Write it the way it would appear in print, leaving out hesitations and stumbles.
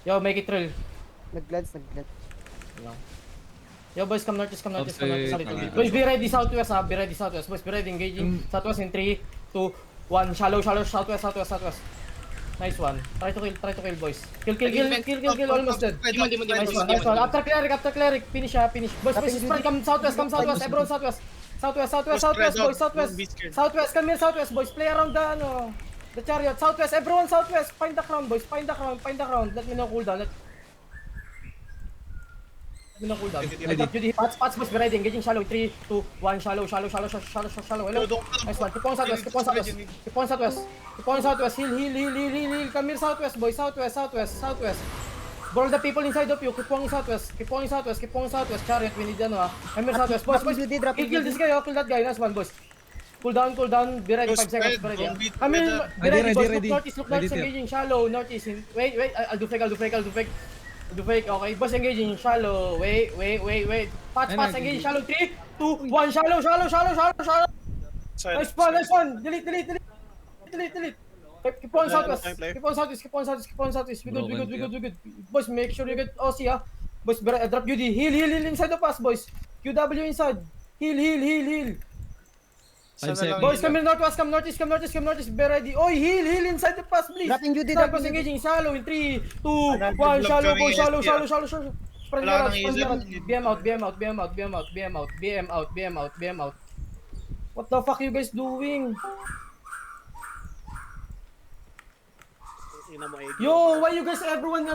Yo, make it real. Nag-glance. Yo, boys, come northeast, come northeast, come northeast. Okay. Boys, be ready southwest, be ready southwest. Boys, be ready, engaging southwest in 3, 2, 1. Shallow, southwest. Nice one. Try to kill, boys. Kill, almost dead. Nice one. After cleric, finish. Boys, spread, come southwest, everyone southwest. Southwest, boys, southwest, come here, southwest, boys. Play around the chariot. Southwest, everyone southwest. Find the crown, boys. Find the crown. Let me know cooldown. Judy, Pats, boys, be ready. Engaging shallow. 3, 2, 1. Shallow. Hello. Nice one. Keep on southwest. Heal. Come here, southwest, boys. Southwest. Ball the people inside of you. Keep on southwest. Chariot, we need Come here, southwest. Boys. Kill this guy, kill that guy. Nice one, boys. Cool down. Be ready. 5 seconds. Be ready. Come in. Be ready, boys. Look northeast. Engaging shallow. Northeast. Wait. I'll do fake. Do fake, okay. Boss engaging shallow. Wait. Pats engaging shallow. 3, 2, 1. Shallow. Nice one. Delete. Keep on southwest. We good. Boys, make sure you get OC, Boys, drop UD. Heal inside of us, boys. QW inside. Heal. 5 seconds. Boys, come in northwest, come northeast, be ready. Oi, heal inside the pass, please. Dropping UD. Boys, engaging shallow in 3, 2, 1. Shallow, boys, shallow. Spread garage. BM out. What the fuck you guys doing? Yo, why you guys everyone